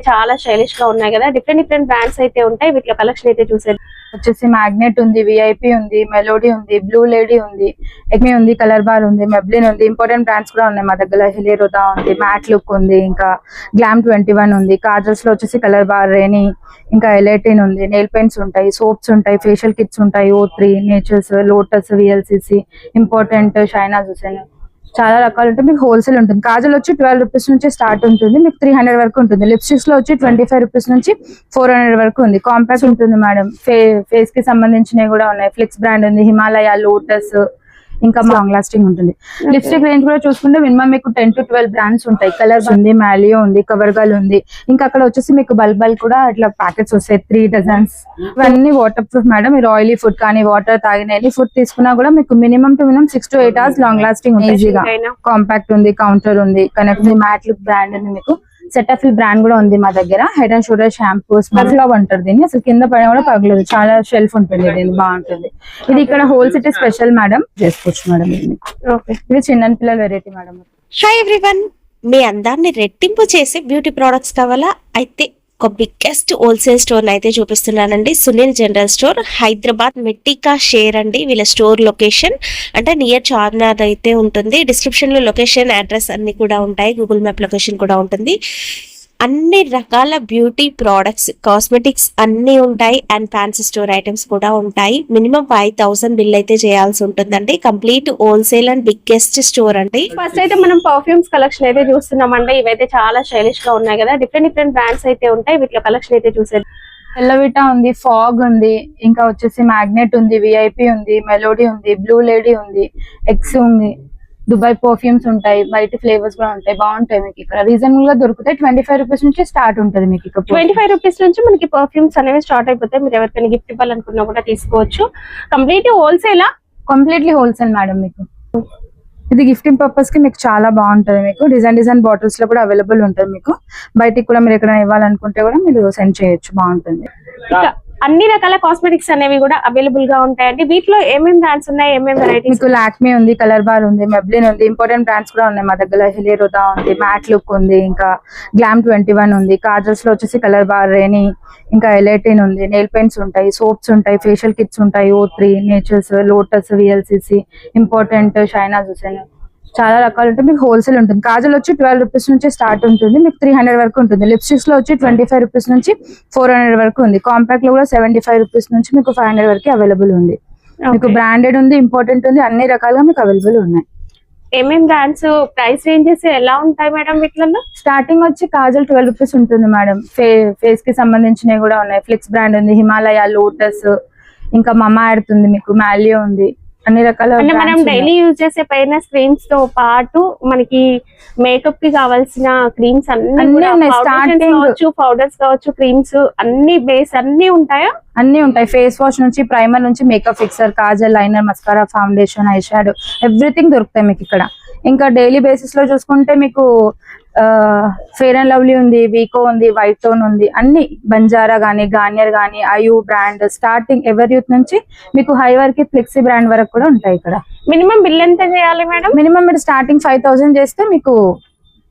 ఇవైతే చాలా స్టైలిష్ గా ఉన్నాయి కదా. డిఫరెంట్ బ్రాండ్స్ అయితే ఉంటాయి. వీటిలో కలెక్షన్ అయితే చూసేది వచ్చేసి మ్యాగ్నెట్ ఉంది, విఐపి ఉంది, మెలోడీ ఉంది, బ్లూ లేడీ ఉంది, ఎక్మి ఉంది, కలర్ బార్ ఉంది, మెబ్లిన్ ఉంది. ఇంపార్టెంట్ బ్రాండ్స్ కూడా ఉన్నాయి మా దగ్గర. హిలేరోదా ఉంది, మ్యాట్ లుక్ ఉంది, ఇంకా గ్లామ్ 21 ఉంది. కాజల్స్ లో వచ్చేసి కలర్ బార్, రేని, ఇంకా ఎలైటిన్ ఉంది. నెయిల్ పెయింట్స్ ఉంటాయి, సోప్స్ ఉంటాయి, ఫేషియల్ కిట్స్ ఉంటాయి, O3, Nature's, Lotus, VLCC, important, షైనా జుసేన్, చాలా రకాలు ఉంటాయి. మీకు హోల్సేల్ ఉంటుంది. కాజల్ వచ్చి 12 రూపీస్ నుంచి స్టార్ట్ ఉంటుంది, మీకు 300 వరకు ఉంటుంది. లిప్స్టిక్స్ లో వచ్చి 25 రూపీస్ నుంచి 400 వరకు ఉంది. కాంపాక్ట్ ఉంటుంది మేడం. ఫేస్ కి సంబంధించినవి కూడా ఉన్నాయి. ఫ్లిక్స్ బ్రాండ్ ఉంది, హిమాలయ, లోటస్, ఇంకా లాంగ్ లాస్టింగ్ ఉంటుంది. లిప్స్టిక్ రేంజ్ కూడా చూసుకుంటే మినిమం మీకు 10 to 12 బ్రాండ్స్ ఉంటాయి. కలర్స్ ఉంది, మాలియో ఉంది, కవర్గల్ ఉంది. ఇంకా అక్కడ వచ్చేసి మీకు బల్క్ కూడా ఇట్లా ప్యాకెట్స్ వస్తాయి, 3 డజన్స్. ఇవన్నీ వాటర్ ప్రూఫ్ మేడం. మీరు ఆయిలీ ఫుడ్ కానీ వాటర్ తాగిన ఎనీ ఫుడ్ తీసుకున్నా కూడా మీకు minimum 6 to 8 hours long lasting ఉంది. ఈజీగా కాంపాక్ట్ ఉంది, కౌంటర్ ఉంది, కనెక్ట్ ఉంది, మ్యాట్ లుక్ బ్రాండ్ ఉంది. మీకు సెటఫిల్ బ్రాండ్ కూడా ఉంది మా దగ్గర. Head and shoulder shampoo, smell flow అంటారు దీన్ని. అసలు కింద పైన కూడా పగలదు, చాలా షెల్ఫ్ ఉంటుంది, దీన్ని బాగుంటుంది. ఇది ఇక్కడ హోల్సేల్ స్పెషల్ మేడం, చేసుకోవచ్చు మేడం. ఇది చిన్న పిల్లల వెరైటీ మేడం. హాయ్ ఎవ్రీవన్, మీ అందాన్ని రెట్టింపు చేసే బ్యూటీ ప్రొడక్ట్స్ కావాలా? అయితే ఒక బిగ్గెస్ట్ హోల్సేల్ స్టోర్ అయితే చూపిస్తున్నానండి. సునీల్ జనరల్ స్టోర్, హైదరాబాద్ మెట్టికా షేర్ అండి వీళ్ళ స్టోర్ లొకేషన్. అంటే నియర్ చార్మినార్ అయితే ఉంటుంది. డిస్క్రిప్షన్ లో లొకేషన్, అడ్రస్ అన్ని కూడా ఉంటాయి. గూగుల్ మ్యాప్ లొకేషన్ కూడా ఉంటుంది. అన్ని రకాల బ్యూటీ ప్రోడక్ట్స్, కాస్మెటిక్స్ అన్ని ఉంటాయి. అండ్ ఫ్యాన్సీ స్టోర్ ఐటమ్స్ కూడా ఉంటాయి. మినిమం 5000 బిల్ అయితే చేయాల్సి ఉంటుందండి. Complete wholesale and biggest store అండి. ఫస్ట్ అయితే మనం పర్ఫ్యూమ్స్ కలెక్షన్ అయితే చూస్తున్నామండి. ఇవైతే చాలా స్టైలిష్ గా ఉన్నాయి కదా. డిఫరెంట్ బ్రాండ్స్ అయితే ఉంటాయి. వీటిలో కలెక్షన్ అయితే చూసేది ఎల్లవిటా ఉంది, ఫాగ్ ఉంది, ఇంకా వచ్చేసి మ్యాగ్నెట్ ఉంది, విఐపి ఉంది, మెలోడీ ఉంది, బ్లూ లేడీ ఉంది, ఎక్స్ ఉంది, దుబాయ్ పర్ఫ్యూమ్స్ ఉంటాయి, బయట ఫ్లేవర్స్ కూడా ఉంటాయి. బాగుంటాయి. మీకు ఇక్కడ రీజనబుల్ గా దొరుకుతాయి. 25 రూపీస్ నుంచి స్టార్ట్ ఉంటుంది. మీకు ఇక్కడ 25 రూపీస్ నుంచి మనకి పర్ఫ్యూమ్స్ అనేవి స్టార్ట్ అయిపోతాయి. మీరు ఎవరికైనా గిఫ్ట్ ఇవ్వాలనుకున్నా కూడా తీసుకోవచ్చు. కంప్లీట్ హోల్సేలా? Completely wholesale madam. మీకు ఇది గిఫ్టింగ్ పర్పస్ కి మీకు చాలా బాగుంటది. మీకు డిజైన్ బాటిల్స్ లో కూడా అవైలబుల్ ఉంటుంది. మీకు బయటికి కూడా మీరు ఎక్కడైనా ఇవ్వాలనుకుంటే కూడా మీరు సెండ్ చేయొచ్చు. బాగుంటుంది. అన్ని రకాల కాస్మెటిక్స్ అనేవి కూడా అవైలబుల్ గా ఉంటాయండి. వీటిలో ఏమేమి బ్రాండ్స్ ఉన్నాయి, ఏమేమి వెరైటీస్? మీకు లాక్మీ ఉంది, కలర్ బార్ ఉంది, మెబ్లిన్ ఉంది. ఇంపార్టెంట్ బ్రాండ్స్ కూడా ఉన్నాయి మా దగ్గర. హిలేరోదా ఉంది, మ్యాట్ లుక్ ఉంది, ఇంకా గ్లామ్ 21 ఉంది. కాజల్స్ లో వచ్చేసి కలర్ బార్, రేని, ఇంకా ఎలైటిన్ ఉంది. నెయిల్ పెయింట్స్ ఉంటాయి, సోప్స్ ఉంటాయి, ఫేషియల్ కిట్స్ ఉంటాయి, O3, Nature's, Lotus, VLCC, important, షైనా జుసేన్, చాలా రకాలు ఉంటాయి. మీకు హోల్సేల్ ఉంటుంది. కాజల్ వచ్చి 12 రూపీస్ నుంచి స్టార్ట్ ఉంటుంది, మీకు 300 వరకు ఉంటుంది. లిప్స్టిక్స్ లో వచ్చి 25 రూపీస్ నుంచి 400 వరకు ఉంది. కాంపాక్ట్ లో కూడా 75 రూపీస్ నుంచి మీకు 500 వరకు అవైలబుల్ ఉంది. మీకు బ్రాండెడ్ ఉంది, ఇంపార్టెంట్ ఉంది, అన్ని రకాలుగా మీకు అవైలబుల్ ఉన్నాయి. ఏమేం బ్రాండ్స్, ప్రైస్ రేంజెస్ ఎలా ఉంటాయి మేడం? వీటిలో స్టార్టింగ్ వచ్చి కాజల్ 12 రూపీస్ ఉంటుంది మేడం. ఫేస్ కి సంబంధించినవి కూడా ఉన్నాయి. ఫ్లిక్స్ బ్రాండ్ ఉంది, హిమాలయ, లోటస్, ఇంకా మమా ఎర్త్ ఉంది, మీకు మాలియో ఉంది. అన్ని రకాల అంటే మనం డైలీ యూజ్ చేసే పైన క్రీమ్స్ తో పాటు మనకి మేకప్ కి కావాల్సిన క్రీమ్స్ అన్ని కావచ్చు, పౌడర్స్ కావచ్చు, క్రీమ్స్ అన్ని బేస్ అన్ని ఉంటాయా? అన్ని ఉంటాయి. ఫేస్ వాష్ నుంచి, ప్రైమర్ నుంచి, makeup fixer, Kajal, liner, mascara, foundation, eye shadow, everything దొరుకుతాయి మీకు ఇక్కడ. ఇంకా డైలీ బేసిస్ లో చూసుకుంటే మీకు ఫెయిర్ అండ్ లవ్లీ ఉంది, వీకో ఉంది, వైట్ టోన్ ఉంది, అన్ని బంజారా గానీ, గార్నియర్ గానీ, IU brand, starting ever youth నుంచి మీకు హై వరకు ఫ్లెక్సీ బ్రాండ్ వరకు కూడా ఉంటాయి ఇక్కడ. మినిమం బిల్ ఎంత చేయాలి మేడం? మినిమం మీరు స్టార్టింగ్ 5000 చేస్తే మీకు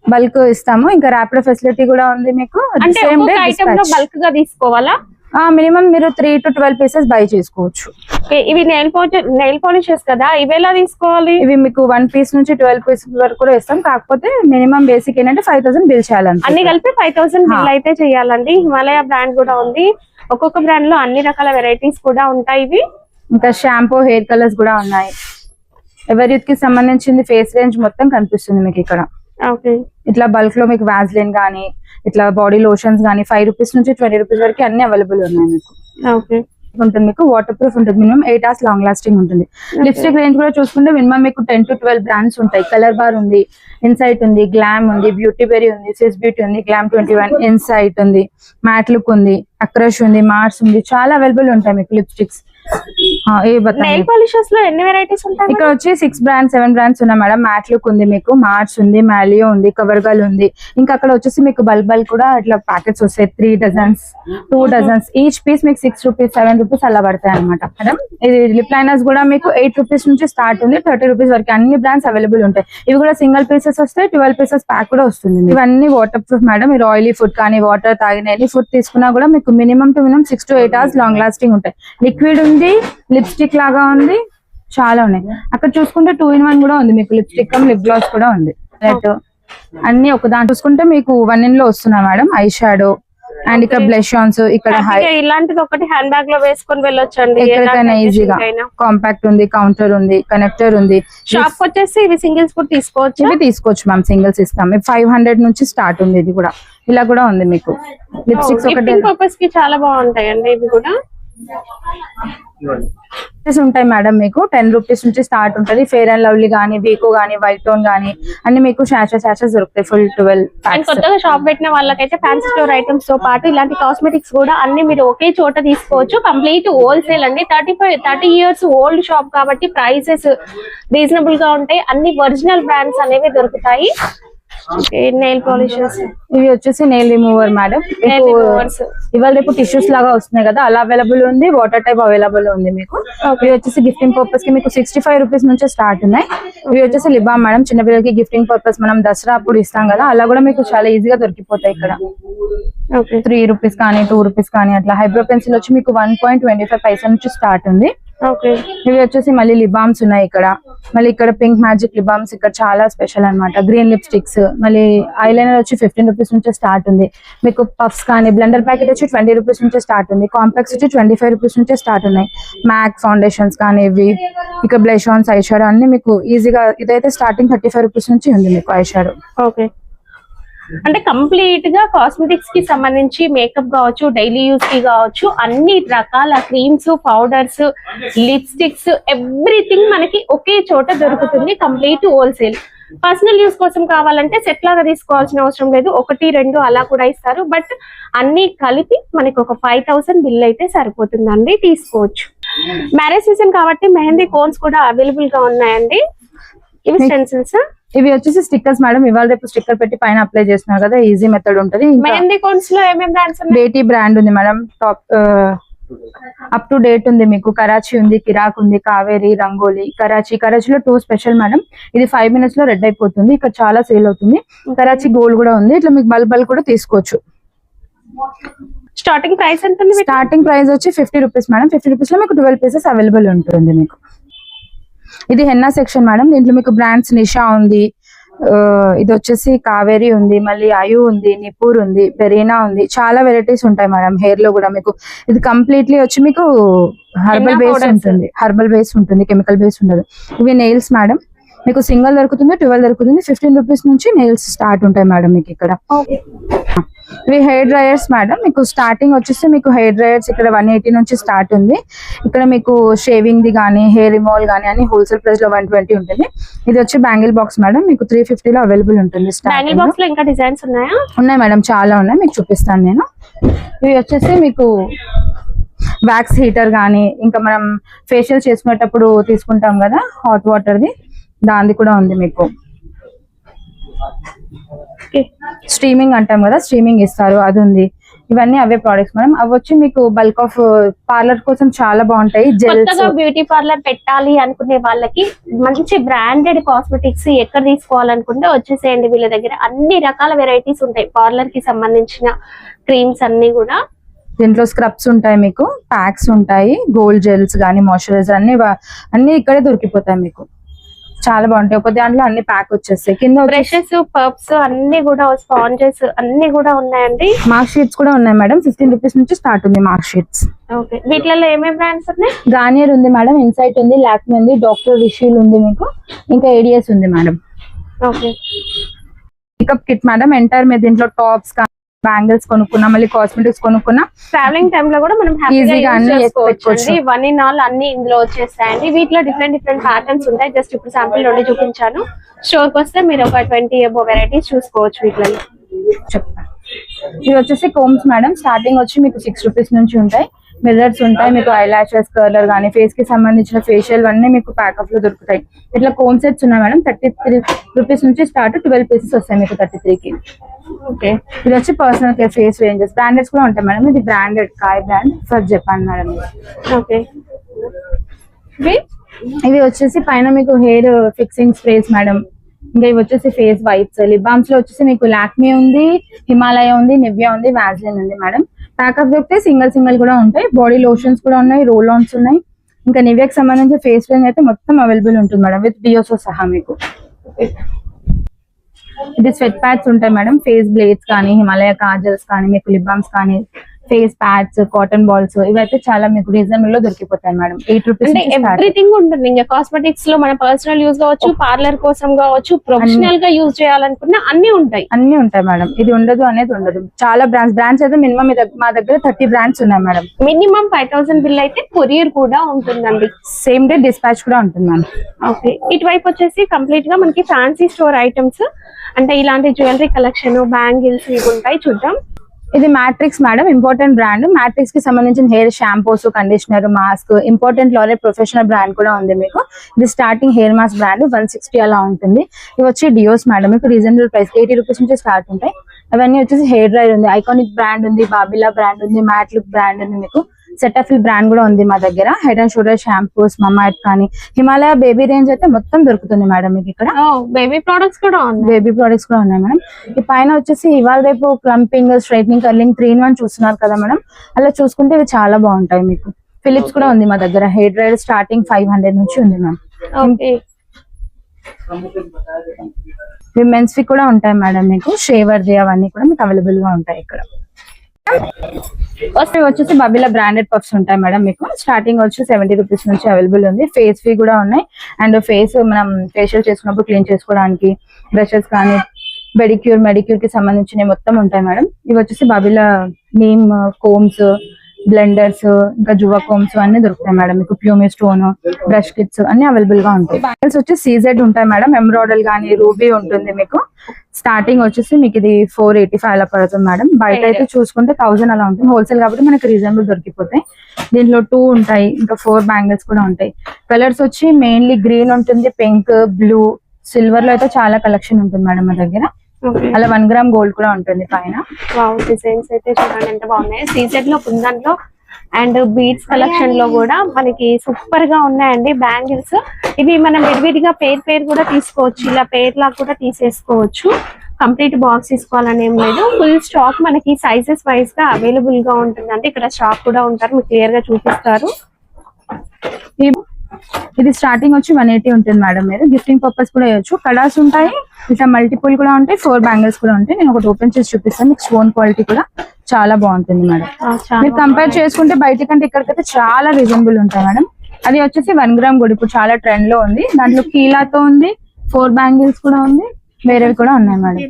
బల్క్ ఇస్తాము. ఇంకా ర్యాపిడ్ ఫెసిలిటీ కూడా ఉంది మీకు. బల్క్ గా తీసుకోవాలా? మినిమం మీరు 3 to 12 పీసెస్ బై చేసుకోవచ్చు. ఇవి నెయిల్ పాలిషెస్ కదా, ఇవి ఎలా తీసుకోవాలి? ఇవి మీకు 1 పీస్ నుంచి 12 పీసెస్ వరకు కూడా ఇస్తాం. కాకపోతే మినిమం బేసిక్ ఏంటంటే 5000 బిల్ చేయాలండి. అన్ని కలిపి 5000 బిల్ అయితే చేయాలండి. హిమాలయ బ్రాండ్ కూడా ఉంది. ఒక్కొక్క బ్రాండ్ లో అన్ని రకాల వెరైటీస్ కూడా ఉంటాయి. ఇవి ఇంకా షాంపూ, హెయిర్ కలర్స్ కూడా ఉన్నాయి. ఎవరి యూత్ కి సంబంధించింది ఫేస్ రేంజ్ మొత్తం కనిపిస్తుంది మీకు ఇక్కడ. ఇట్లా బల్క్ లో మీకు వాజ్లిన్ గానీ, ఇట్లా బాడీ లోషన్స్ గానీ 5 రూపీస్ నుంచి 20 రూపీస్ వరకు అన్ని అవైలబుల్ ఉన్నాయి మీకు. ఉంటుంది. మీకు వాటర్ ప్రూఫ్ ఉంటుంది. మినిమం 8 అవర్స్ లాంగ్ లాస్టింగ్ ఉంటుంది. లిప్స్టిక్ రేంజ్ కూడా చూసుకుంటే మినిమం మీకు 10 to 12 బ్రాండ్స్ ఉంటాయి. కలర్ బార్ ఉంది, ఇన్సైట్ ఉంది, గ్లామ్ ఉంది, బ్యూటీ బెరీ ఉంది, స్విస్ బ్యూటీ ఉంది, గ్లామ్ 21, ఇన్సైట్ ఉంది, మ్యాట్ లుక్ ఉంది, అక్రష్ ఉంది, మార్స్ ఉంది, చాలా అవైలబుల్ ఉంటాయి మీకు లిప్స్టిక్స్. ఏ బతా నెయిల్ పాలిషెస్ లో ఎన్ని వెరైటీస్ ఉంటాయి? ఇక్కడ వచ్చి 6 బ్రాండ్స్ 7 బ్రాండ్స్ ఉన్నాయి మేడం. మ్యాట్ లుక్ ఉంది మీకు, మార్స్ ఉంది, మాలియో ఉంది, కవర్ గర్ల్ ఉంది. ఇంకా అక్కడ వచ్చేసి మీకు బల్బల్ కూడా ఇట్లా ప్యాకెట్స్ వస్తాయి. 3 డజన్స్ 2 డజన్స్ ఈచ్ పీస్ మీకు 6 రూపీస్ 7 రూపీస్ అలా పడతాయి అనమాట మేడం. ఇది లిప్ లైనర్స్ కూడా మీకు 8 రూపీస్ నుంచి స్టార్ట్ ఉంది, 30 రూపీస్ వరకు అన్ని బ్రాండ్స్ అవైలబుల్ ఉంటాయి. ఇవి కూడా సింగిల్ పీసెస్ వస్తాయి, 12 పీసెస్ ప్యాక్ కూడా వస్తుంది. ఇవన్నీ వాటర్ ప్రూఫ్ మేడం. మీరు ఆయిలీ ఫుడ్ కానీ వాటర్ తాగిన ఎనీ ఫుడ్ తీసుకున్నా కూడా మీకు minimum to minimum 6 to 8 hours long lasting ఉంటాయి. లిక్విడ్ ఉంది, లిప్స్టిక్ లాగా ఉంది, చాలా ఉన్నాయి. అక్కడ చూసుకుంటే 2-in-1 కూడా ఉంది మీకు. లిప్స్టిక్ లిప్ గ్లాస్ కూడా ఉంది. అన్ని ఒక దాంట్లో చూసుకుంటే మీకు 1 in లో వస్తున్నాయి మేడం. ఐ షాడో అండ్ ఇక్కడ బ్లష్ ఆన్స్, ఇక్కడ ఇలాంటిది ఒకటి హ్యాండ్ బ్యాగ్ లో వేసుకొని వెళ్ళొచ్చండి. ఎక్కడికైనా ఈజీగా. కాంపాక్ట్ ఉంది, కౌంటర్ ఉంది, కనెక్టర్ ఉంది. షాప్ వచ్చేసి ఇవి సింగిల్స్ కూడా తీసుకోవచ్చు. ఇవి తీసుకోవచ్చు మ్యామ్, సింగిల్స్ ఇస్తాం. 500 నుంచి స్టార్ట్ ఉంది. ఇది కూడా ఇలా కూడా ఉంది మీకు. లిప్స్టిక్స్ ఒకటి పర్పస్ కి చాలా బాగుంటాయండి. ఇవి కూడా ఉంటాయి మేడం. మీకు 10 రూపీస్ నుంచి స్టార్ట్ ఉంటుంది. ఫెయిర్ అండ్ లవ్లీ గానీ, వీకో గానీ, వైట్ టోన్ గానీ అన్ని మీకు శాషెస్ దొరుకుతాయి. Full 12 packs. కొత్తగా షాప్ పెట్టిన వాళ్ళకైతే ఫ్యాన్సీ స్టోర్ ఐటమ్స్ తో పాటు ఇలాంటి కాస్మెటిక్స్ కూడా అన్ని మీరు ఒకే చోట తీసుకోవచ్చు. కంప్లీట్ హోల్సేల్ అండి. 30 years ఓల్డ్ షాప్ కాబట్టి ప్రైసెస్ రీజనబుల్ గా ఉంటాయి. అన్ని ఒరిజినల్ బ్రాండ్స్ అనేవి దొరుకుతాయి. నెయిల్ పాలిషెస్ ఇవి వచ్చేసి నెయిల్ రిమూవర్ మేడం. ఇవాళ రేపు టిష్యూస్ లాగా వస్తున్నాయి కదా, అలా అవైలబుల్ ఉంది. వాటర్ టైప్ అవైలబుల్ ఉంది మీకు. ఇవి వచ్చేసి గిఫ్టింగ్ పర్పస్ కి మీకు 65 రూపీస్ నుంచి స్టార్ట్ ఉన్నాయి. ఇవి వచ్చేసి లిప్ బామ్ మేడం. చిన్నపిల్లలకి గిఫ్టింగ్ పర్పస్ మనం దసరా అప్పుడు ఇస్తాం కదా, అలా కూడా మీకు చాలా ఈజీగా దొరికిపోతాయి ఇక్కడ. 3 రూపీస్ కానీ 2 రూపీస్ కానీ అట్లా. హైబ్రో పెన్సిల్ వచ్చి మీకు 1.25 పైసా నుంచి స్టార్ట్ ఉంది. ఇవి వచ్చేసి మళ్ళీ లిప్ బామ్స్ ఉన్నాయి ఇక్కడ. మళ్ళీ ఇక్కడ పింక్ మ్యాజిక్ లిప్ బామ్స్ ఇక్కడ చాలా స్పెషల్ అన్నమాట. గ్రీన్ లిప్స్టిక్స్, మళ్ళీ ఐలైనర్ వచ్చి 15 రూపీస్ నుంచి స్టార్ట్ ఉంది మీకు. పఫ్స్ కానీ బ్లెండర్ ప్యాకెట్ వచ్చి 20 రూపీస్ నుంచి స్టార్ట్ ఉంది. కాంపాక్ట్స్ వచ్చి 25 రూపీస్ నుంచి స్టార్ట్ ఉన్నాయి. మ్యాక్ ఫౌండేషన్స్ కానీ ఇవి, ఇక బ్లష్ ఆన్స్, ఐ షాడో అన్ని మీకు ఈజీగా. ఇదైతే స్టార్టింగ్ 35 రూపీస్ నుంచి ఉంది మీకు ఐ షాడో. ఓకే, అంటే కంప్లీట్ గా కాస్మెటిక్స్ కి సంబంధించి మేకప్ కావచ్చు, డైలీ యూస్ కి కావచ్చు, అన్ని రకాల క్రీమ్స్, పౌడర్స్, లిప్స్టిక్స్, ఎవ్రీథింగ్ మనకి ఒకే చోట దొరుకుతుంది. Complete wholesale. పర్సనల్ యూస్ కోసం కావాలంటే సెట్ లాగా తీసుకోవాల్సిన అవసరం లేదు. 1, 2 అలా కూడా ఇస్తారు. బట్ అన్ని కలిపి మనకి ఒక 5000 బిల్ అయితే సరిపోతుందండి, తీసుకోవచ్చు. మ్యారేజ్ సీజన్ కాబట్టి మెహందీ కోన్స్ కూడా అవైలబుల్ గా ఉన్నాయండి. ఇవి స్టెన్సిల్స్. ఇవి వచ్చేసి స్టిక్కర్స్ మేడం. ఇవాళ రేపు స్టిక్కర్ పెట్టి పైన అప్లై చేస్తున్నారు కదా, ఈజీ మెథడ్ ఉంటుంది. మెహందీ కోన్స్ లో ఏమేమి బ్రాండ్స్ ఉన్నాయి? బేటీ బ్రాండ్ ఉంది madam. Top up to date ఉంది మీకు. కరాచీ ఉంది, కిరాక్ ఉంది, కావేరి, రంగోలీ. కరాచీలో 2 special madam. ఇది 5 minutes లో రెడ్ అయిపోతుంది. ఇక్కడ చాలా సేల్ అవుతుంది. కరాచీ గోల్డ్ కూడా ఉంది. ఇట్లా మీకు బల్బల్ కూడా తీసుకోవచ్చు. స్టార్టింగ్ ప్రైస్ ఎంత ఉంది? స్టార్టింగ్ ప్రైస్ వచ్చి 50 రూపీస్ మేడం. 50 రూపీస్ లో మీకు 12 పీసెస్ అవైలబుల్ ఉంటుంది మీకు. ఇది హెన్నా సెక్షన్ మేడం. దీంట్లో మీకు బ్రాండ్స్ నిషా ఉంది, ఇది వచ్చేసి కావేరి ఉంది, మళ్ళీ ఆయు ఉంది, నిపూర్ ఉంది, పెరీనా ఉంది. చాలా వెరైటీస్ ఉంటాయి మేడం. హెయిర్ లో కూడా మీకు ఇది కంప్లీట్లీ వచ్చి మీకు హెర్బల్ బేస్ ఉంటుంది, కెమికల్ బేస్ ఉండదు. ఇవి నెయిల్స్ మేడం. మీకు సింగిల్ దొరుకుతుంది, 12 దొరుకుతుంది. 15 రూపీస్ నుంచి నెయిల్స్ స్టార్ట్ ఉంటాయి మేడం మీకు ఇక్కడ. ఇవి హెయిర్ డ్రైయర్స్ మేడం. మీకు స్టార్టింగ్ వచ్చేసి మీకు హెయిర్ డ్రైయర్స్ ఇక్కడ 180 నుంచి స్టార్ట్ ఉంది. ఇక్కడ మీకు షేవింగ్ ది కానీ, హెయిర్ రిమూవల్ కానీ అన్ని హోల్సేల్ ప్రైస్ లో 120 ఉంటుంది. ఇది వచ్చి బ్యాంగిల్ బాక్స్ మేడం. మీకు 350 లో అవైలబుల్ ఉంటుంది. బ్యాంగిల్ బాక్స్ లో ఇంకా డిజైన్స్ ఉన్నాయా? ఉన్నాయి మేడం, చాలా ఉన్నాయి. మీకు చూపిస్తాను నేను. ఇవి వచ్చేసి మీకు వ్యాక్స్ హీటర్ కానీ, ఇంకా మనం ఫేషియల్ చేసుకునేటప్పుడు తీసుకుంటాం కదా హాట్ వాటర్ ది, దాంది కూడా ఉంది మీకు. స్ట్రీమింగ్ అంటాం కదా, స్ట్రీమింగ్ ఇస్తారు, అది ఉంది. ఇవన్నీ అవే ప్రొడక్ట్స్ మేడం. అవి వచ్చి మీకు బల్క్ ఆఫ్ పార్లర్ కోసం చాలా బాగుంటాయి. కొత్తగా బ్యూటీ పార్లర్ పెట్టాలి అనుకునే వాళ్ళకి మంచి బ్రాండెడ్ కాస్మెటిక్స్ ఎక్కడ తీసుకోవాలనుకుంటే వచ్చేసేయండి. వీళ్ళ దగ్గర అన్ని రకాల వెరైటీస్ ఉంటాయి. పార్లర్ కి సంబంధించిన క్రీమ్స్ అన్ని కూడా. దీంట్లో స్క్రబ్స్ ఉంటాయి మీకు, ప్యాక్స్ ఉంటాయి, గోల్డ్ జెల్స్ కానీ, మాయిశ్చరైజర్ అన్ని ఇక్కడే దొరికిపోతాయి మీకు. చాలా బాగుంటాయి. ఒక దాంట్లో అన్ని ప్యాక్ వచ్చేస్తాయి. కింద బ్రషెస్, పర్ప్స్ అన్ని కూడా, స్పాంజెస్ అన్ని కూడా ఉన్నాయండి. మార్క్ షీట్స్ కూడా ఉన్నాయి మేడం. 15 రూపీస్ నుంచి స్టార్ట్ ఉంది మార్క్ షీట్స్. ఓకే, వీటిలో ఏమేమి బ్రాండ్స్ ఉన్నాయి? గార్నియర్ ఉంది మేడం, ఇన్సైట్ ఉంది, లాక్మే ఉంది, డాక్టర్ రిషీల్ ఉంది మీకు, ఇంకా ఏడిఎస్ ఉంది madam. Okay, makeup kit madam. Entire మీద దీంట్లో టాప్స్, బ్యాంగిల్స్ కొనుక్కున్నా, మళ్ళీ కాస్మెటిక్స్ కొనుక్కున్నా, ట్రావెలింగ్ టైమ్ లో కూడా మనం ఈజీగా అన్ని చేసుకోవచ్చు. 1 in all అన్ని ఇందులో వచ్చేస్తాయండి. వీటిలో డిఫరెంట్ ప్యాటర్న్స్ ఉంటాయి. జస్ట్ ఇప్పుడు శాంపిల్ నుండి చూపించాను. స్టోర్ కి వస్తే మీరు ఒక 20 అబో వెరైటీస్ చూసుకోవచ్చు. వీటిలో చెప్తాను. ఇది వచ్చేసి కోమ్స్ మేడం. స్టార్టింగ్ వచ్చి మీకు 6 రూపీస్ నుంచి ఉంటాయి. మిర్రర్స్ ఉంటాయి, మీకు ఐ లాషెస్ కర్లర్ కానీ ఫేస్ కి సంబంధించిన ఫేషియల్ అన్ని మీకు ప్యాకప్ లో దొరుకుతాయి. ఇట్లా కోన్ సెట్స్ ఉన్నాయి మేడం, 33 రూపీస్ నుంచి స్టార్ట్ 12 పీసెస్ వస్తాయి మీకు 33కి. ఓకే, ఇది వచ్చి పర్సనల్ కేర్ ఫేస్ రేంజెస్, బ్రాండెడ్స్ కూడా ఉంటాయి మేడం. ఇది branded Kai brand for Japan madam. Okay, ఇవి వచ్చేసి పైన మీకు హెయిర్ ఫిక్సింగ్ స్ప్రేస్ మేడం. ఇంకా ఇవి వచ్చేసి ఫేస్ వైప్స్. లిప్ బామ్స్ లో వచ్చేసి మీకు లాక్మీ ఉంది, హిమాలయ ఉంది, నివ్యా ఉంది, వాజ్లిన్ ఉంది మేడం. ప్యాకప్ దొరికితే సింగిల్ కూడా ఉంటాయి. బాడీ లోషన్స్ కూడా ఉన్నాయి, రోల్ ఆన్స్ ఉన్నాయి. ఇంకా నివ్యాకి సంబంధించి ఫేస్ రేంజ్ అయితే మొత్తం అవైలబుల్ ఉంటుంది మేడం, విత్ డియోతో సహా మీకు. ఇది స్వెట్ ప్యాడ్స్ ఉంటాయి మేడం, ఫేస్ బ్లేడ్స్ కానీ, హిమాలయ కాజల్స్ కానీ, మీకు లిప్ బామ్స్ కానీ, ఫేస్ ప్యాడ్స్, కాటన్ బాల్స్, ఇవైతే చాలా మీకు రీజనబుల్ లో దొరికిపోతాయి మేడం. 8 రూపీస్ అంటే ఎవ్రీథింగ్ ఉంటుంది. ఇంకా కాస్మెటిక్స్ లో మన పర్సనల్ యూజ్ కావచ్చు, పార్లర్ కోసం కావచ్చు, ప్రొఫెషనల్ గా యూజ్ చేయాలనుకున్నా అన్ని ఉంటాయి. అన్ని ఉంటాయి మేడం, ఇది ఉండదు అనేది ఉండదు. చాలా బ్రాండ్స్ అయితే మినిమం మా దగ్గర 30 బ్రాండ్స్ ఉన్నాయి మేడం. మినిమం 5000 బిల్ అయితే కొరియర్ కూడా ఉంటుందండి, సేమ్ డే డిస్పాచ్ కూడా ఉంటుంది మేడం. ఓకే, ఇటువైపు వచ్చేసి కంప్లీట్ గా మనకి ఫ్యాన్సీ స్టోర్ ఐటమ్స్, అంటే ఇలాంటి జ్యువెలరీ కలెక్షన్, బ్యాంగిల్స్ ఇవి ఉంటాయి. చూద్దాం. ఇది matrix madam, important brand. Matrix కి సంబంధించిన hair shampoos, conditioner, mask, important laureate professional brand కూడా ఉంది మీకు. ఇది స్టార్టింగ్ హెయిర్ మాస్క్ బ్రాండ్ 160 అలా ఉంటుంది. ఇవి వచ్చి డియోస్ మేడం, మీకు రీజనబుల్ ప్రైస్ 80 రూపీస్ నుంచి స్టార్ట్ ఉంటాయి. అవన్నీ వచ్చేసి హెయిర్ డ్రైర్ ఉంది, ఐకానిక్ బ్రాండ్ ఉంది, బాబిలా బ్రాండ్ ఉంది, మ్యాట్ లుక్ బ్రాండ్ ఉంది, మీకు సెటాఫిల్ బ్రాండ్ కూడా ఉంది మా దగ్గర. హెడ్ అండ్ షోల్డర్ షాంపూస్, మమాయిట్ కానీ, హిమాలయ బేబీ రేంజ్ అయితే మొత్తం దొరుకుతుంది మేడం మీకు ఇక్కడ. బేబీ ప్రొడక్ట్స్ కూడా ఉన్నాయి మేడం. ఈ పైన వచ్చేసి ఇవాళ రేపు ప్లంపింగ్, స్ట్రైట్నింగ్, కర్లింగ్ 3-in-1 చూస్తున్నారు కదా మేడం, అలా చూసుకుంటే ఇవి చాలా బాగుంటాయి మీకు. ఫిలిప్స్ కూడా ఉంది మా దగ్గర, హెయిర్ డ్రైర్ స్టార్టింగ్ 500 నుంచి ఉంది మ్యామ్. విమెన్స్ వి కూడా ఉంటాయి మేడం, మీకు షేవర్ ది అవన్నీ కూడా మీకు అవైలబుల్ గా ఉంటాయి ఇక్కడ. వచ్చేసి బబిలా బ్రాండెడ్ పఫ్స్ ఉంటాయి మేడం, మీకు స్టార్టింగ్ వచ్చి 70 రూపీస్ నుంచి అవైలబుల్ ఉంది. ఫేస్ ఫీ కూడా ఉన్నాయి, అండ్ ఫేస్ మనం ఫేషియల్ చేసుకున్నప్పుడు క్లీన్ చేసుకోవడానికి బ్రషెస్ కానీ, మెడిక్యూర్ కి సంబంధించినవి మొత్తం ఉంటాయి మేడం. ఇవి వచ్చేసి బబిలా నీమ్ కోమ్స్, బ్లెండర్స్, ఇంకా జువా కోమ్స్ అన్ని దొరుకుతాయి మేడం మీకు. ప్యూమి స్టోన్, బ్రష్ కిట్స్ అన్ని అవైలబుల్ గా ఉంటాయి. బ్యాంగిల్స్ వచ్చి సీజెడ్ ఉంటాయి మేడం, ఎంబ్రాయిడరీ కానీ, రూబీ ఉంటుంది మీకు. స్టార్టింగ్ వచ్చేసి మీకు ఇది 485 అలా పడుతుంది మేడం. బయట అయితే చూసుకుంటే 1000 అలా ఉంటుంది, హోల్సేల్ కాబట్టి మనకి రీజనబుల్ దొరికిపోతాయి. దీంట్లో 2 ఉంటాయి, ఇంకా 4 బ్యాంగిల్స్ కూడా ఉంటాయి. కలర్స్ వచ్చి మెయిన్లీ గ్రీన్ ఉంటుంది, పింక్, బ్లూ, సిల్వర్ లో అయితే చాలా కలెక్షన్ ఉంటుంది మేడం మా దగ్గర. అలా 1 గ్రామ్ గోల్డ్ కూడా ఉంటుంది పైన. డిజైన్స్ అయితే చూడండి ఎంత బాగున్నాయి. సీజెడ్ లో కుందన్లో అండ్ బీడ్స్ కలెక్షన్ లో కూడా మనకి సూపర్ గా ఉన్నాయండి బ్యాంగిల్స్. ఇవి మనం విడివిడిగా పేరు కూడా తీసుకోవచ్చు, ఇలా పేర్ లాగా కూడా తీసేసుకోవచ్చు. కంప్లీట్ బాక్స్ తీసుకోవాలని ఏం లేదు, ఫుల్ స్టాక్ మనకి సైజెస్ వైజ్ గా అవైలబుల్ గా ఉంటుంది. అంటే ఇక్కడ స్టాక్ కూడా ఉంటారు, మీకు క్లియర్ గా చూపిస్తారు. ఇది స్టార్టింగ్ వచ్చి 180 ఉంటుంది మేడం. మీరు గిఫ్టింగ్ పర్పస్ కూడా వేయచ్చు. కలర్స్ ఉంటాయి, ఇట్లా మల్టిపుల్ కూడా ఉంటాయి, 4 బ్యాంగిల్స్ కూడా ఉంటాయి. నేను ఒకటి ఓపెన్ చేసి చూపిస్తాను మీకు. స్టోన్ క్వాలిటీ కూడా చాలా బాగుంటుంది మేడం. మీరు కంపేర్ చేసుకుంటే బయట కంటే ఇక్కడికైతే చాలా రీజనబుల్ ఉంటాయి మేడం. అది వచ్చేసి 1 గ్రామ్ కూడా ఇప్పుడు చాలా ట్రెండ్ లో ఉంది. దాంట్లో కీలాతో ఉంది, 4 బ్యాంగిల్స్ కూడా ఉంది, వేరేవి కూడా ఉన్నాయి మేడం.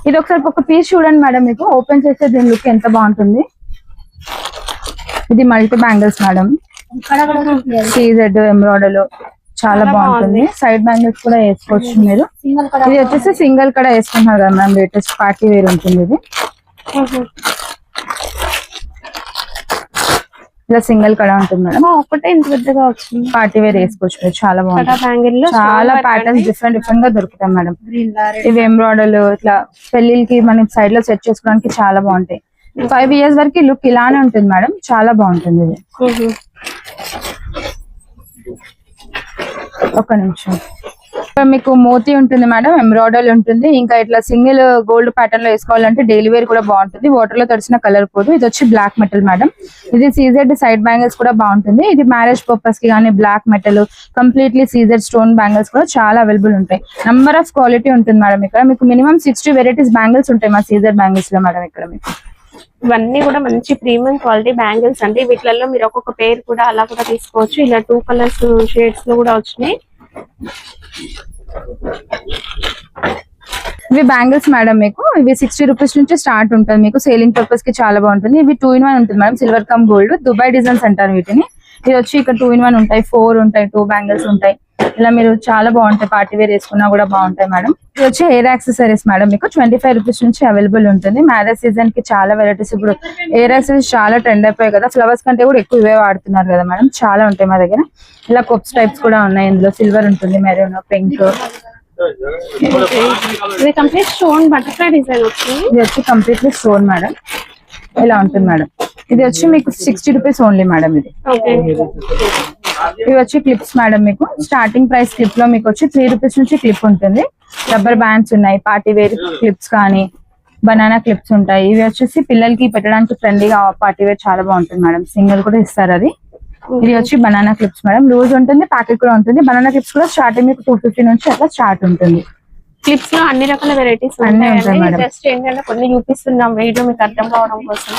ఇది ఒకసారి ఒక పీస్ చూడండి మేడం, మీకు ఓపెన్ చేస్తే దీని లుక్ ఎంత బాగుంటుంది. ఇది multi bangles madam, CZ embroidery చాలా బాగుంటుంది. సైడ్ బ్యాంగిల్స్ కూడా వేసుకోవచ్చు మీరు. ఇది వచ్చేసి సింగిల్ కూడా వేసుకుంటున్నారు కదా మ్యామ్, లేటెస్ట్ పార్టీ వేర్ ఉంటుంది ఇది. ఇలా సింగిల్ కడ ఉంటుంది మేడం, ఒకటే ఇంత పెద్దగా వచ్చింది. పార్టీ వేర్ వేసుకోవచ్చు మీరు, చాలా బాగుంటుంది. చాలా ప్యాటర్న్స్ డిఫరెంట్ గా దొరుకుతాయి మేడం. ఇవి ఎంబ్రాయిడరీ ఇట్లా పెళ్లికి మనం సైడ్ లో సెట్ చేసుకోవడానికి చాలా బాగుంటాయి. 5 years వరకు లుక్ ఇలానే ఉంటుంది మేడం, చాలా బాగుంటుంది ఇది. ఒక నిమిషం. మీకు మోతీ ఉంటుంది మేడం, ఎంబ్రాయిడరీ ఉంటుంది, ఇంకా ఇట్లా సింగిల్ గోల్డ్ ప్యాటర్న్ లో వేసుకోవాలంటే డైలీ వేర్ కూడా బాగుంటుంది. వాటర్ లో తడిసిన కలర్ పోదు. ఇది వచ్చి బ్లాక్ మెటల్ మేడం. ఇది సీజెడ్ సైడ్ బ్యాంగిల్స్ కూడా బాగుంటుంది. ఇది మ్యారేజ్ పర్పస్ కి కానీ black metal, completely CZ stone bangles కూడా చాలా అవైలబుల్ ఉంటాయి. నంబర్ ఆఫ్ క్వాలిటీ ఉంటుంది మేడం ఇక్కడ. మీకు మినిమం 60 వెరైటీస్ బ్యాంగిల్స్ ఉంటాయి మా సీజెడ్ బ్యాంగిల్స్ లో మేడం ఇక్కడ. మీకు ఇవన్నీ కూడా మంచి ప్రీమియం క్వాలిటీ బ్యాంగిల్స్ అండి. వీటిలలో మీరు ఒక్కొక్క పేరు కూడా అలా కూడా తీసుకోవచ్చు. ఇలా 2 కలర్స్ షేడ్స్ లో కూడా వచ్చినాయి. ఇవి బ్యాంగిల్స్ మేడం, మీకు ఇవి 60 రూపీస్ నుంచి స్టార్ట్ ఉంటుంది. మీకు సేలింగ్ పర్పస్ కి చాలా బాగుంటుంది. ఇవి 2-in-1 ఉంటుంది madam, silver come gold, Dubai designs అంటారు వీటిని. ఇది వచ్చి ఇక్కడ 2-in-1 ఉంటాయి, 4 ఉంటాయి, 2 బ్యాంగిల్స్ ఉంటాయి. ఇలా మీరు చాలా బాగుంటాయి, పార్టీ వేర్ వేసుకున్నా కూడా బాగుంటాయి మేడం. ఇది వచ్చి హెయిర్ యాక్సెసరీస్ మేడం, మీకు 25 రూపీస్ నుంచి అవైలబుల్ ఉంటుంది. మ్యారేజ్ సీజన్ కి చాలా వెరైటీస్, ఇప్పుడు హెయిర్ యాక్సెసరీస్ చాలా ట్రెండ్ అయిపోయాయి కదా, ఫ్లవర్స్ కంటే కూడా ఎక్కువ ఇవే వాడుతున్నారు కదా మేడం, చాలా ఉంటాయి మా దగ్గర. ఇలా కొప్స్ టైప్స్ కూడా ఉన్నాయి, ఇందులో సిల్వర్ ఉంటుంది, మెరూన్, పింక్. ఇది కంప్లీట్ స్టోన్ బటర్ఫ్లై డిజైన్ వచ్చింది. ఇది వచ్చి కంప్లీట్లీ స్టోన్ మేడం, ఇలా ఉంటుంది మేడం. ఇది వచ్చి మీకు 60 రూపీస్ ఓన్లీ మేడం. ఇది ఓకే. ఇవి వచ్చి క్లిప్స్ మేడం, మీకు స్టార్టింగ్ ప్రైస్ క్లిప్ లో మీకు వచ్చి 3 రూపీస్ నుంచి క్లిప్ ఉంటుంది. రబ్బర్ బ్యాండ్స్ ఉన్నాయి, పార్టీ వేర్ క్లిప్స్ కానీ బనానా క్లిప్స్ ఉంటాయి. ఇవి వచ్చేసి పిల్లలకి పెట్టడానికి ట్రెండీగా పార్టీ వేర్ చాలా బాగుంటుంది మేడం, సింగిల్ కూడా ఇస్తారు అది. ఇది వచ్చి బనానా క్లిప్స్ మేడం, లూజ్ ఉంటుంది, ప్యాకెట్ కూడా ఉంటుంది. బనానా క్లిప్స్ కూడా స్టార్టింగ్ మీకు 250 నుంచి అట్లా స్టార్ట్ ఉంటుంది. క్లిప్స్ లో అన్ని రకాల వెరైటీస్ అన్ని ఉంటాయి ఉంటాయి. మేడం. జస్ట్ ఏంటంటే కొన్ని చూపిస్తున్నాం వీడియో మీకు అర్థం కావడం కోసం.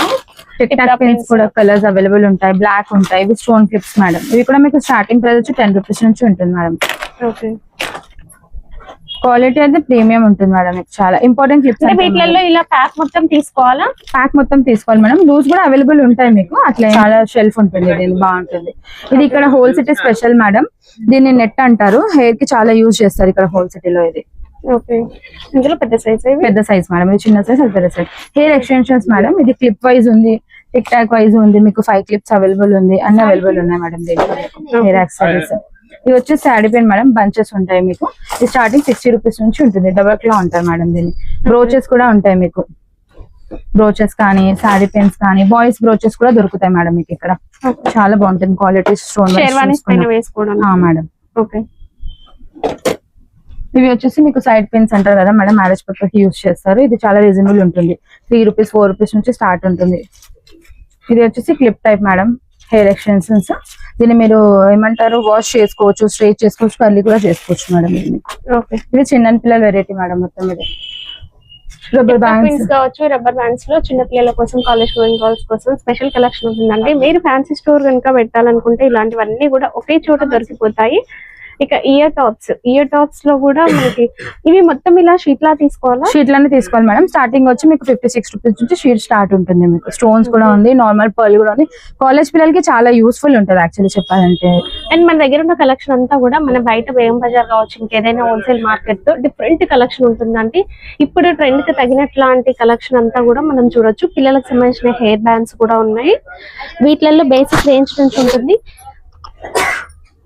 టిక్ టాక్ పిన్స్ కూడా కలర్స్ అవైలబుల్ ఉంటాయి, బ్లాక్ ఉంటాయి. ఇవి స్టోన్ క్లిప్స్ మేడం, ఇవి కూడా మీకు స్టార్టింగ్ ప్రైస్ వచ్చి 10 రూపీస్ నుంచి ఉంటుంది మేడం. ఓకే. క్వాలిటీ అయితే ప్రీమియం ఉంటుంది మేడం, మీకు చాలా ఇంపార్టెంట్ క్లిప్స్. అంటే వీటిలలో ఇలా ప్యాక్ మొత్తం తీసుకోవాలా? ప్యాక్ మొత్తం తీసుకోవాలి మేడం, లూజ్ కూడా అవైలబుల్ ఉంటాయి మీకు. అట్లా చాలా షెల్ఫ్ ఉంటుంది, ఇది బాగుంటుంది. ఇది ఇక్కడ హోల్ సిటీ స్పెషల్ మేడం, దీన్ని నెట్ అంటారు, హెయిర్ కి చాలా యూజ్ చేస్తారు ఇక్కడ హోల్ సిటీలో. ఇది ఓకే. ఇందులో పెద్ద సైజ్, పెద్ద సైజ్ మేడం, ఇది చిన్న సైజ్, అది పెద్ద సైజ్. హెయిర్ ఎక్స్టెన్షన్స్ మేడం, ఇది క్లిప్ వైజ్ ఉంది, టిక్ టాక్ వైజ్ ఉంది, మీకు 5 క్లిప్స్ అవైలబుల్ ఉంది, అన్ని అవైలబుల్ ఉన్నాయి మేడం దీంట్లో. హెయిర్ యాక్సెసరీస్ ఇది వచ్చి శాడీ పెన్ మేడం, బంచెస్ ఉంటాయి మీకు. ఇది స్టార్టింగ్ 60 రూపీస్ నుంచి ఉంటుంది, డబల్ క్లా ఉంటాయి మేడం. దీన్ని బ్రోచెస్ కూడా ఉంటాయి మీకు, బ్రోచెస్ కానీ శాడీ పెన్స్ కానీ బాయ్స్ బ్రోచెస్ కూడా దొరుకుతాయి మేడం మీకు ఇక్కడ. చాలా బాగుంటుంది క్వాలిటీ, స్టోన్ వేసుకోవడం మేడం. ఓకే. ఇవి వచ్చేసి మీకు సైడ్ పిన్స్ అంటారు కదా మేడం, మ్యారేజ్ పర్పస్ కి యూజ్ చేస్తారు. ఇది చాలా రీజనబుల్ ఉంటుంది, 3 రూపీస్ 4 రూపీస్ నుంచి స్టార్ట్ ఉంటుంది. ఇది వచ్చేసి clip type madam, hair extensions. దీన్ని మీరు ఏమంటారు, వాష్ చేసుకోవచ్చు, స్ట్రైట్ చేసుకోవచ్చు, కర్లీ కూడా చేసుకోవచ్చు మేడం. ఇది మీకు ఇది చిన్న పిల్లల వెరైటీ మేడం మొత్తం. ఇది రబ్బర్ బ్యాండ్స్ కావచ్చు, రబ్బర్ బ్యాండ్స్ లో చిన్న పిల్లల కోసం, కాలేజ్ గోయింగ్ గర్ల్స్ కోసం స్పెషల్ కలెక్షన్ ఉంటుందండి. మీరు ఫ్యాన్సీ స్టోర్ కనుక పెట్టాలనుకుంటే ఇలాంటివన్నీ కూడా ఒకే చోట దొరికిపోతాయి. ఇక ఇయర్ టాప్స్ లో కూడా మనకి ఇవి మొత్తం ఇలా షీట్ లా తీసుకోవాలా? షీట్ లానే తీసుకోవాలి మేడం. స్టార్టింగ్ వచ్చి మీకు 56 రూపీస్ నుంచి షీట్ స్టార్ట్ ఉంటుంది మీకు. స్టోన్స్ కూడా ఉంది, నార్మల్ పర్ల్ కూడా ఉంది. కాలేజ్ పిల్లలకి చాలా యూస్ఫుల్ ఉంటుంది యాక్చువల్లీ చెప్పాలంటే. అండ్ మన దగ్గర ఉన్న కలెక్షన్ అంతా కూడా మన బయట బేగం బజార్ కావచ్చు, ఇంకేదైనా హోల్సేల్ మార్కెట్ తో డిఫరెంట్ కలెక్షన్ ఉంటుందండి. ఇప్పుడు ట్రెండ్ కి తగినట్లాంటి కలెక్షన్ అంతా కూడా మనం చూడొచ్చు. పిల్లలకు సంబంధించిన హెయిర్ బ్యాండ్స్ కూడా ఉన్నాయి, వీటిలలో బేసిక్ రేంజ్ నుంచి ఉంటుంది.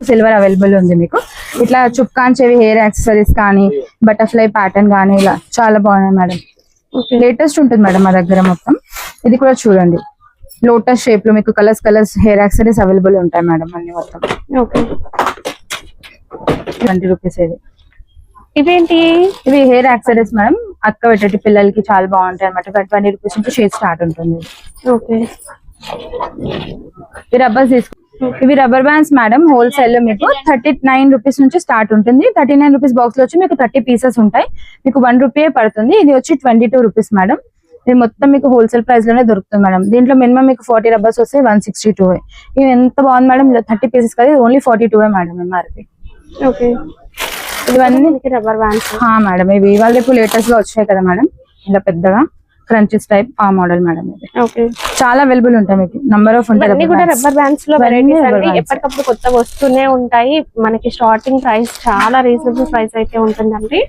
సిల్వర్ అవైలబుల్ ఉంది మీకు. ఇట్లా చుక్కాంచేవి హెయిర్ యాక్సెసరీస్ కానీ, బటర్ఫ్లై ప్యాటర్న్ కానీ, ఇలా చాలా బాగున్నాయి మేడం. లేటెస్ట్ ఉంటుంది మేడం మా దగ్గర మొత్తం. ఇది కూడా చూడండి, లోటస్ షేప్ లో మీకు కలర్స్ హెయిర్ యాక్సెసరీస్ అవైలబుల్ ఉంటాయి మేడం అన్ని మొత్తం. 20 రూపీస్. ఇవేంటి? ఇవి హెయిర్ యాక్సెసరీస్ మేడం, అక్క పెట్టేటి పిల్లలకి చాలా బాగుంటాయి అనమాట. 20 రూపీస్ నుంచి షేర్ స్టార్ట్ ఉంటుంది. ఓకే. ఈ రబ్బర్స్ తీసుకో. ఇవి రబ్బర్ బ్యాండ్స్ మేడం, హోల్సేల్ లో మీకు 39 రూపీస్ నుంచి స్టార్ట్ ఉంటుంది. 39 రూపీస్ బాక్స్ లో వచ్చి మీకు 30 పీసెస్ ఉంటాయి, మీకు 1 రూపీ పడుతుంది. ఇది వచ్చి 22 రూపీస్ మేడం. ఇది మొత్తం మీకు హోల్సేల్ ప్రైస్ లోనే దొరుకుతుంది మేడం. దీంట్లో మినిమం మీకు 40 రబ్బర్స్ వస్తాయి, 162. ఇవి ఎంత బాగుంది మేడం, 30 పీసెస్ కదా, ఓన్లీ 42 మేడం ఎంఆర్పి. ఓకే. ఇవన్నీ రబ్బర్ బ్యాండ్స్ మేడం. ఇవి ఇవాళ రేపు లేటెస్ట్ గా వచ్చాయి కదా మేడం, ఇలా పెద్దగా క్రంచెస్ టైప్ ఆ మోడల్ మేడం. ఇది చాలా అవైలబుల్ ఉంటాయి మీకు, నంబర్ ఆఫ్ ఉంటాయి. రబ్బర్ బ్యాండ్స్ లో వెరైటీస్ అండి, ఎప్పటికప్పుడు కొత్త వస్తూనే ఉంటాయి. మనకి స్టార్టింగ్ ప్రైస్ చాలా రీజనబుల్ ప్రైస్ అయితే ఉంటుందండి.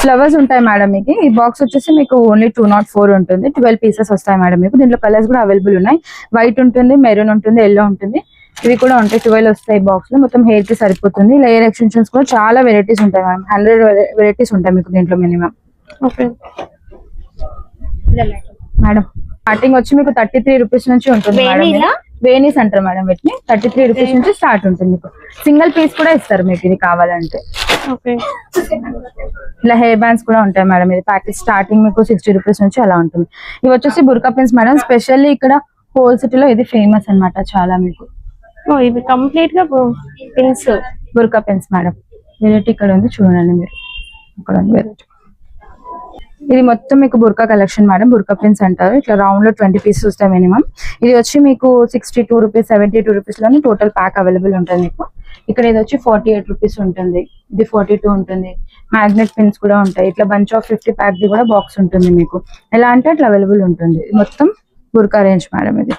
ఫ్లవర్స్ ఉంటాయి మేడం మీకు. ఈ బాక్స్ వచ్చేసి మీకు ఓన్లీ 204 ఉంటుంది, 12 పీసెస్ వస్తాయి మేడం మీకు. దీంట్లో కలర్స్ కూడా అవైలబుల్ ఉన్నాయి, వైట్ ఉంటుంది, మెరూన్ ఉంటుంది, ఎల్లో ఉంటుంది. ఇవి కూడా ఉంటాయి, 12 వస్తాయి బాక్స్ లో. మొత్తం హెయిర్ కి సరిపోతుంది. లేయర్ ఎక్స్టెన్షన్స్ కూడా చాలా వెరైటీస్ ఉంటాయి మేడం, 100 వెరైటీస్ ఉంటాయి మీకు దీంట్లో మినిమం. ఓకే మేడం, స్టార్టింగ్ వచ్చి మీకు 33 రూపీస్ నుంచి ఉంటుంది మేడం. వేనీస్ అంటారు మేడం వీటిని. 33 రూపీస్ నుంచి స్టార్ట్ ఉంటుంది మీకు. సింగిల్ పీస్ కూడా ఇస్తారు మీకు ఇది కావాలంటే. ఇలా హెయిర్ బ్యాండ్స్ కూడా ఉంటాయి మేడం. ఇది ప్యాకెట్ స్టార్టింగ్ మీకు 60 రూపీస్ నుంచి అలా ఉంటుంది. ఇవి వచ్చేసి బుర్కా పిన్స్ మేడం, స్పెషల్లీ ఇక్కడ హోల్ సిటీలో ఇది ఫేమస్ అన్నమాట చాలా మీకు. ఇవి కంప్లీట్ గా పిన్స్, బుర్కా పిన్స్ మేడం. వెరైటీ ఇక్కడ ఉంది చూడండి మీరు, ఇక్కడ ఉంది వెరైటీ. ఇది మొత్తం మీకు బుర్కా కలెక్షన్ మేడం, బుర్కా పిన్స్ అంటారు. ఇట్లా రౌండ్ లో 20 పీసెస్ వస్తాయి మినిమం. ఇది వచ్చి మీకు 62 రూపీస్, 72 రూపీస్ లోనే టోటల్ ప్యాక్ అవైలబుల్ ఉంటుంది మీకు. ఇక్కడ ఇది వచ్చి 48 రూపీస్ ఉంటుంది, ఇది 42 ఉంటుంది. మ్యాగ్నెట్ పిన్స్ కూడా ఉంటాయి. ఇట్లా బంచ్ ఆఫ్ 50 ప్యాక్ ది కూడా బాక్స్ ఉంటుంది మీకు. ఎలా అంటే అట్లా అవైలబుల్ ఉంటుంది. మొత్తం బుర్కా రేంజ్ మేడం ఇది.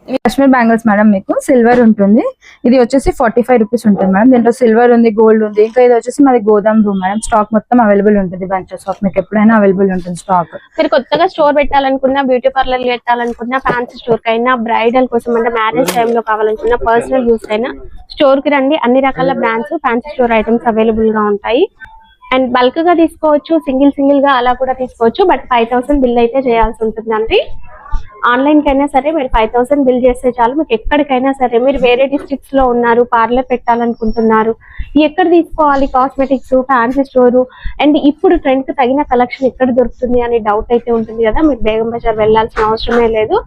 ఇవి కాశ్మీర్ బ్యాంగిల్స్ మేడం, మీకు సిల్వర్ ఉంటుంది. ఇది వచ్చేసి 45 రూపీస్ ఉంటుంది మేడం. దీంట్లో సిల్వర్ ఉంది, గోల్డ్ ఉంది. ఇంకా ఇది వచ్చేసి మాది గోదాం రూమ్ మేడం. స్టాక్ మొత్తం అవైలబుల్ ఉంటుంది. బంచెస్ ఆఫ్ మీకు ఎప్పుడైనా అవైలబుల్ ఉంటుంది స్టాక్. మీరు కొత్తగా స్టోర్ పెట్టాలనుకున్నా, బ్యూటీ పార్లర్ పెట్టాలనుకున్నా, ఫ్యాన్సీ స్టోర్ కైనా, బ్రైడల్ కోసం అంటే మ్యారేజ్ టైమ్ లో కావాలనుకున్నా, పర్సనల్ యూస్ అయినా స్టోర్ కి రండి. అన్ని రకాల brands fancy store items available గా ఉంటాయి. అండ్ బల్క్ గా తీసుకోవచ్చు, సింగిల్ గా అలా కూడా తీసుకోవచ్చు. బట్ 5000 బిల్ అయితే చేయాల్సి ఉంటుందండి. ఆన్లైన్ కైనా సరే మీరు 5000 బిల్ చేస్తే చాలు. మీకు ఎక్కడికైనా సరే, మీరు వేరే డిస్ట్రిక్ట్స్ లో ఉన్నారు, పార్లర్ పెట్టాలనుకుంటున్నారు, ఎక్కడ తీసుకోవాలి కాస్మెటిక్స్, ఫ్యాన్సీ స్టోర్, అండ్ ఇప్పుడు ట్రెండ్ కి తగిన కలెక్షన్ ఎక్కడ దొరుకుతుంది అనే డౌట్ అయితే ఉంటుంది కదా. మీరు బేగం బజార్ వెళ్ళాల్సిన అవసరమే లేదు.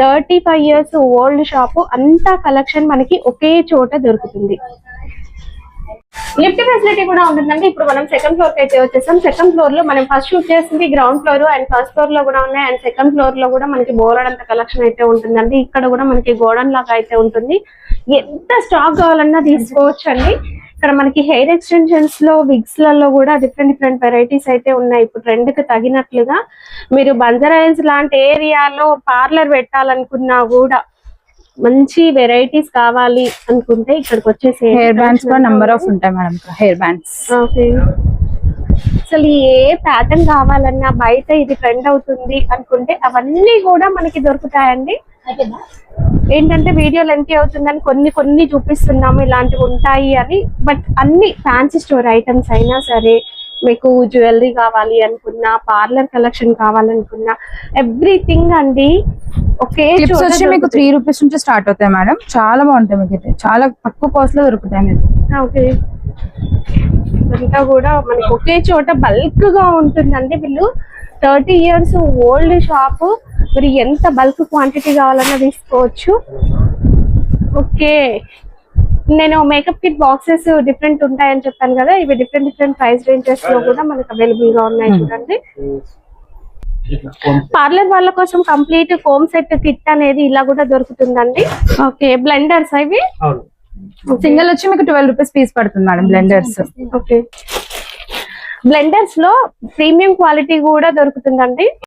35 years ఓల్డ్ షాపు, అంతా కలెక్షన్ మనకి ఒకే చోట దొరుకుతుంది. లిఫ్ట్ ఫెసిలిటీ కూడా ఉంటుందండి. ఇప్పుడు మనం సెకండ్ ఫ్లోర్ కి అయితే వచ్చేసాం. సెకండ్ ఫ్లోర్ లో మనం ఫస్ట్ షూట్ చేసింది ground floor, and first floor లో కూడా ఉన్నాయి, అండ్ సెకండ్ ఫ్లోర్ లో కూడా మనకి బోలెడంత కలెక్షన్ అయితే ఉంటుందండి. ఇక్కడ కూడా మనకి గోడౌన్ లాగా అయితే ఉంటుంది. ఎంత స్టాక్ కావాలన్నా తీసుకోవచ్చు అండి. ఇక్కడ మనకి హెయిర్ ఎక్స్టెన్షన్స్ లో, విగ్స్ లలో కూడా డిఫరెంట్ వెరైటీస్ అయితే ఉన్నాయి. ఇప్పుడు ట్రెండ్ కి తగినట్లుగా మీరు బంజారాహిల్స్ లాంటి ఏరియాలో పార్లర్ పెట్టాలనుకున్నా కూడా, మంచి వెరైటీస్ కావాలి అనుకుంటే ఇక్కడికి వచ్చేసి హెయిర్ బ్యాండ్స్ కూడా నంబర్ ఆఫ్ ఉంటాయి మేడం. హెయిర్ బ్యాండ్స్ అసలు ఏ ప్యాటర్న్ కావాలన్నా, బయట ఇది ట్రెండ్ అవుతుంది అనుకుంటే అవన్నీ కూడా మనకి దొరుకుతాయండి. ఏంటంటే వీడియో లెంత్ అవుతుందని కొన్ని చూపిస్తున్నాము ఇలాంటివి ఉంటాయి అని. బట్ అన్ని ఫ్యాన్సీ స్టోర్ ఐటమ్స్ అయినా సరే, మీకు జ్యువెలరీ కావాలి అనుకున్నా, పార్లర్ కలెక్షన్ కావాలనుకున్నా, ఎవ్రీథింగ్ అండి ఒకే క్లిప్స్ వచ్చి మీకు 3 రూపీస్ నుంచి స్టార్ట్ అవుతాయి మేడం. చాలా బాగుంటాయి, మీకు చాలా తక్కువ కాస్ట్ లో దొరుకుతాయి మీకు. ఓకే, అంతా కూడా మనకి ఒకే చోట బల్క్ గా ఉంటుందండి. వీళ్ళు 30 years ఓల్డ్ షాప్. మీరు ఎంత బల్క్ క్వాంటిటీ కావాలన్నా తీసుకోవచ్చు. ఓకే, నేను మేకప్ కిట్ బాక్సెస్ డిఫరెంట్ ఉంటాయని చెప్పాను కదా. ఇవి డిఫరెంట్ ప్రైస్ రేంజెస్ లో కూడా మనకు అవైలబుల్ గా ఉన్నాయి. చూడండి, పార్లర్ వాళ్ళ కోసం కంప్లీట్ ఫోమ్ సెట్ కిట్ అనేది ఇలా కూడా దొరుకుతుందండి. ఓకే, బ్లెండర్స్ ఇవి సింగిల్ వచ్చి మీకు 12 రూపీస్ పీస్ పడుతుంది మేడం బ్లెండర్స్. ఓకే, బ్లెండర్స్ లో ప్రీమియం క్వాలిటీ కూడా దొరుకుతుందండి.